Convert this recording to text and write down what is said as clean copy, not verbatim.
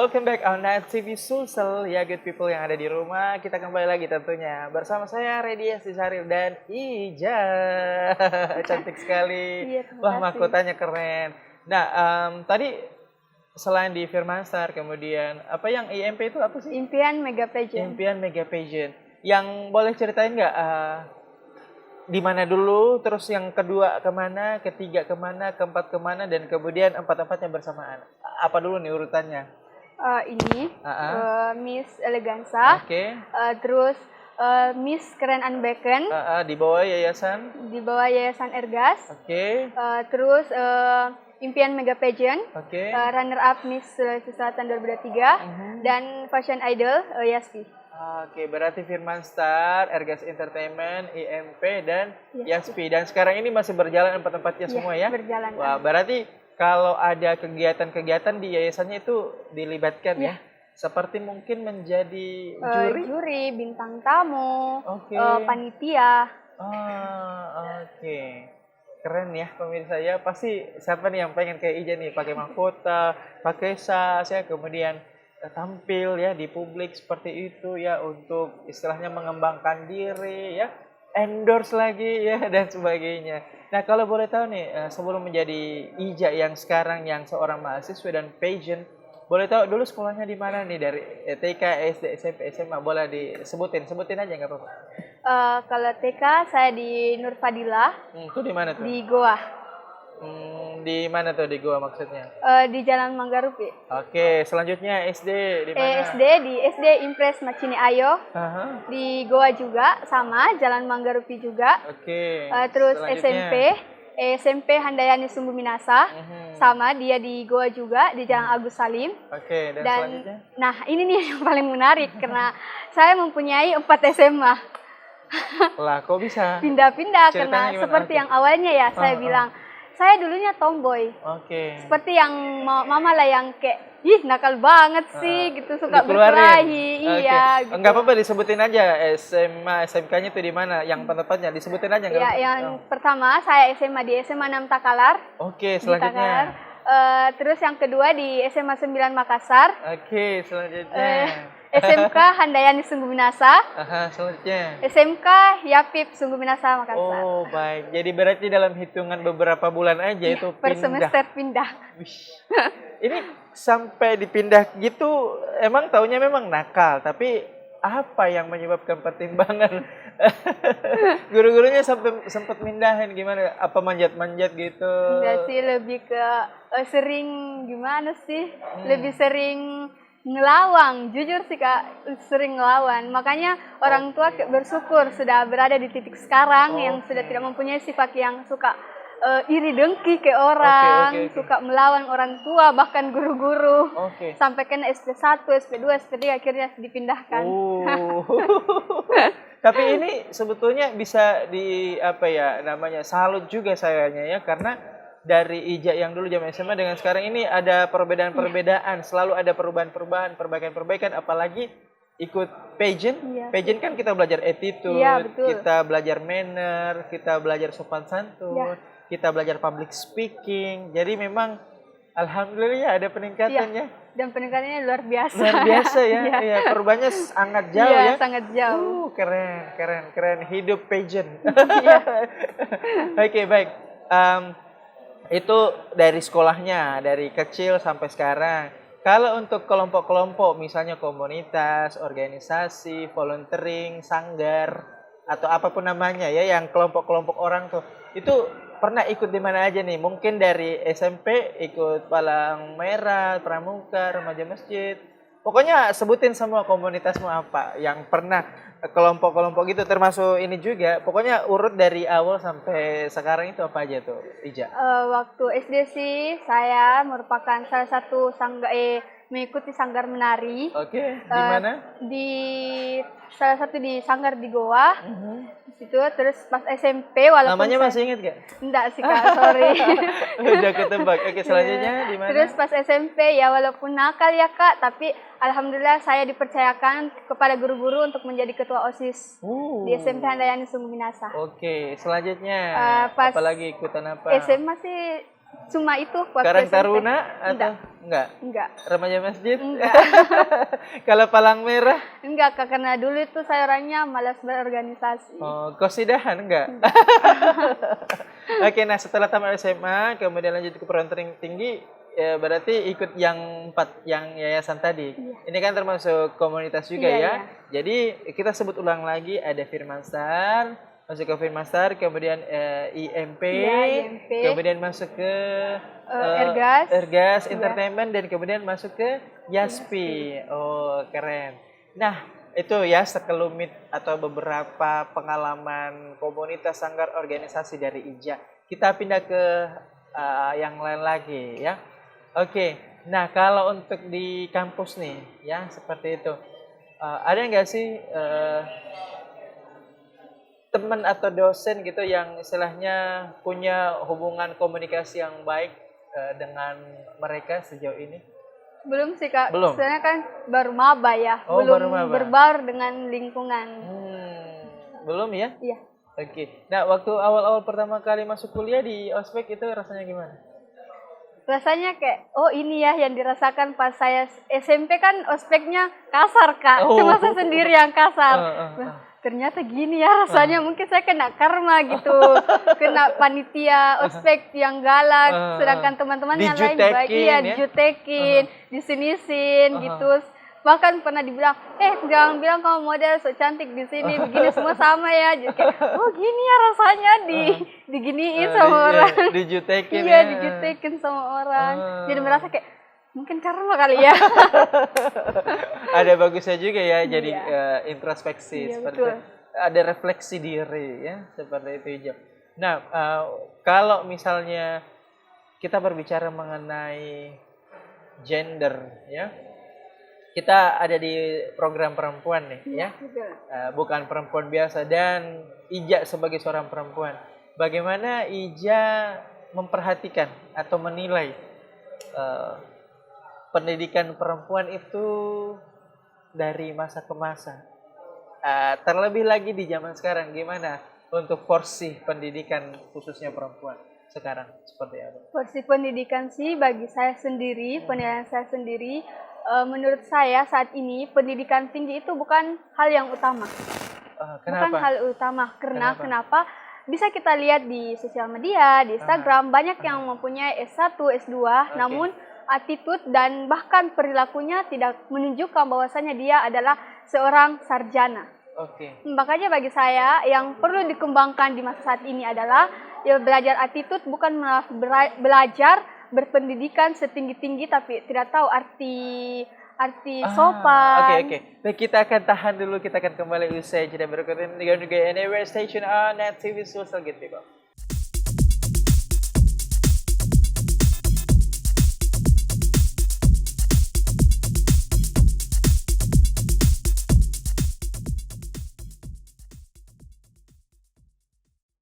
welcome back on Net TV Sulsel ya good people yang ada di rumah. Kita kembali lagi tentunya bersama saya Redia Syarif dan Ija. Cantik sekali. Iya, wah, mahkotanya keren. Nah, tadi selain di Firman Star, kemudian apa yang IMP itu apa sih? Impian Mega Pageant. Impian Mega Pageant. Yang boleh ceritain nggak di mana dulu, terus yang kedua kemana, ketiga kemana, keempat kemana, dan kemudian empat-empatnya bersamaan. Apa dulu nih urutannya? Miss Eleganza. Oke. Terus Miss Keren Unbecken. Di bawah yayasan? Di bawah Yayasan Ergas. Oke. Terus Impian Mega Pageant. Oke. Runner up Miss Sulawesi Selatan 2023. Dan Fashion Idol Yaspi. Oke, berarti Firman Star, Ergas Entertainment, IMP, dan Yaspi. Dan sekarang ini masih berjalan empat-empatnya semua ya? Berjalan. Wah, berarti kalau ada kegiatan-kegiatan di yayasannya itu dilibatkan ya? Seperti mungkin menjadi juri, bintang tamu, panitia. Oke. Keren ya pemirsa ya. Pasti siapa nih yang pengen kayak Ija nih, pakai mahkota, pakai sas ya, kemudian tampil ya di publik seperti itu ya, untuk istilahnya mengembangkan diri ya, endorse lagi ya dan sebagainya. Nah, kalau boleh tahu nih, sebelum menjadi Ija yang sekarang yang seorang mahasiswa dan pageant, boleh tahu dulu sekolahnya di mana nih, dari TK, SD, SMP, SMA, boleh sebutin aja nggak apa-apa. Kalau TK saya di Nur Fadilah. Itu di mana tuh? Di Goa. Di mana tuh di Goa maksudnya? Di Jalan Manggarupi. Oke, selanjutnya SD di mana? Di SD Impres Macini Ayo. Di Goa juga, sama Jalan Manggarupi juga. Oke. Terus SMP Handayani Sumbu Minasa. Sama dia di Goa juga, di Jalan Agus Salim. Oke, dan selanjutnya? Nah, ini nih yang paling menarik karena saya mempunyai 4 SMA. Lah, kok bisa? Pindah-pindah karena seperti yang awalnya ya saya bilang. Saya dulunya tomboy. Seperti yang mama lah yang kayak, ih nakal banget sih gitu, suka berkelahi. Iya. Gitu. Enggak apa-apa, disebutin aja SMA, SMK-nya itu di mana? Yang tempatnya disebutin aja nggak? Ya, yang pertama saya SMA di SMA 6 Takalar. Oke, selanjutnya. Terus yang kedua di SMA 9 Makassar. Oke, selanjutnya. SMK Handayani Sungguh Minasa. Selanjutnya. SMK Yapip Sungguh Minasa Makassar. Oh, baik. Jadi berarti dalam hitungan beberapa bulan aja itu per semester pindah. Ini sampai dipindah gitu, emang taunya memang nakal, tapi apa yang menyebabkan pertimbangan? Guru-gurunya sempat mindahin gimana? Apa manjat-manjat gitu? Enggak sih, lebih ke sering gimana sih? Lebih sering ngelawang, jujur sih Kak, sering ngelawan. Makanya orang tua bersyukur sudah berada di titik sekarang yang sudah tidak mempunyai sifat yang suka iri dengki ke orang, suka melawan orang tua, bahkan guru-guru. Sampai kena SP1, SP2, SP3 akhirnya dipindahkan. Tapi ini sebetulnya bisa salut juga sayanya ya, karena dari Ija yang dulu zaman SMA dengan sekarang ini ada perbedaan-perbedaan, selalu ada perubahan-perubahan, perbaikan-perbaikan, apalagi ikut pageant. Pageant kan kita belajar attitude, kita belajar manner, kita belajar sopan santun, kita belajar public speaking. Jadi memang alhamdulillah ada peningkatannya. Dan peningkatannya luar biasa. Luar biasa ya. Iya, perubahannya sangat jauh ya. Sangat jauh. Keren hidup pageant. Oke, baik. Itu dari sekolahnya, dari kecil sampai sekarang. Kalau untuk kelompok-kelompok, misalnya komunitas, organisasi, volunteering, sanggar, atau apapun namanya ya, yang kelompok-kelompok orang tuh, itu pernah ikut di mana aja nih? Mungkin dari SMP ikut Palang Merah, Pramuka, Remaja Masjid. Pokoknya sebutin semua komunitasmu apa yang pernah, kelompok-kelompok gitu, termasuk ini juga. Pokoknya urut dari awal sampai sekarang itu apa aja tuh, Ija? Waktu SD sih saya merupakan salah satu mengikuti sanggar menari. Di mana? Salah satu di sanggar di Goa. Di situ. Terus pas SMP walaupun namanya masih ingat gak? Enggak sih Kak, sorry. Udah ketebak. Oke, selanjutnya di mana? Terus pas SMP ya walaupun nakal ya Kak, tapi alhamdulillah saya dipercayakan kepada guru-guru untuk menjadi ketua OSIS di SMP Handayani Sungguh Minasa. Oke, selanjutnya apalagi ikutan apa? SMA sih Cuma itu waktu Karang SMP. Taruna atau enggak? Enggak. Remaja masjid? Enggak. Kalau Palang Merah? Enggak, Kak, karena dulu itu saya orangnya malas berorganisasi. Oh, Kosidahan enggak? Oke, nah setelah tamat SMA, kemudian lanjut ke perguruan tinggi, ya berarti ikut yang 4 yang yayasan tadi. Iya. Ini kan termasuk komunitas juga Iya, ya. iya. Jadi kita sebut ulang lagi, ada Firmanstar, masuk ke Firmanstar, kemudian IMP, Iya, IMP. kemudian masuk ke Ergas. Ergas Iya. Entertainment, dan kemudian masuk ke Yaspi. Oh, keren. Nah, itu ya sekelumit atau beberapa pengalaman komunitas, sanggar, organisasi dari IJA. Kita pindah ke yang lain lagi ya. Oke. Nah, kalau untuk di kampus nih ya seperti itu. Ada nggak sih teman atau dosen gitu yang istilahnya punya hubungan komunikasi yang baik dengan mereka sejauh ini? Belum sih, Kak. Belum? Soalnya kan baru maba ya. Oh, Belum baru maba. berbaur dengan lingkungan. Belum ya? Iya. Oke. Nah, waktu awal-awal pertama kali masuk kuliah di ospek itu rasanya gimana? Rasanya kayak, oh ini ya yang dirasakan pas saya SMP kan ospeknya kasar, Kak. Oh. Cuma saya sendiri yang kasar. Wah, Ternyata gini ya rasanya. Mungkin saya kena karma gitu. Kena panitia ospek yang galak. Sedangkan teman-teman yang lain baik. Dijutekin Iya, ya? dijutekin, disinisin gitu. Bahkan pernah dibilang, jangan bilang kamu model so cantik di sini, begini semua sama ya. Jadi kayak, oh gini ya rasanya diginiin sama orang. Dijutekin Iya, ya. dijutekin sama orang. Jadi merasa kayak, mungkin karma kali ya. Ada bagusnya juga ya, jadi Iya. introspeksi Iya, seperti betul. itu. Ada refleksi diri ya, seperti itu hijau. Nah, kalau misalnya kita berbicara mengenai gender ya, kita ada di program perempuan nih ya, bukan perempuan biasa, dan Ija sebagai seorang perempuan, bagaimana Ija memperhatikan atau menilai pendidikan perempuan itu dari masa ke masa, terlebih lagi di zaman sekarang, gimana untuk porsi pendidikan khususnya perempuan sekarang seperti apa? Porsi pendidikan sih bagi saya sendiri, penilaian saya sendiri, menurut saya saat ini pendidikan tinggi itu bukan hal yang utama. Kenapa? Bukan hal utama. Kenapa? Bisa kita lihat di sosial media, di Instagram, banyak yang mempunyai S1, S2, namun attitude dan bahkan perilakunya tidak menunjukkan bahwasanya dia adalah seorang sarjana. Makanya bagi saya yang perlu dikembangkan di masa saat ini adalah ya belajar attitude, bukan belajar berpendidikan setinggi-tinggi tapi tidak tahu arti sopan. Oke. Baik, kita akan tahan dulu, kita akan kembali usai jeda berikut ini dengan Anywhere Station on Net TV Social gitu.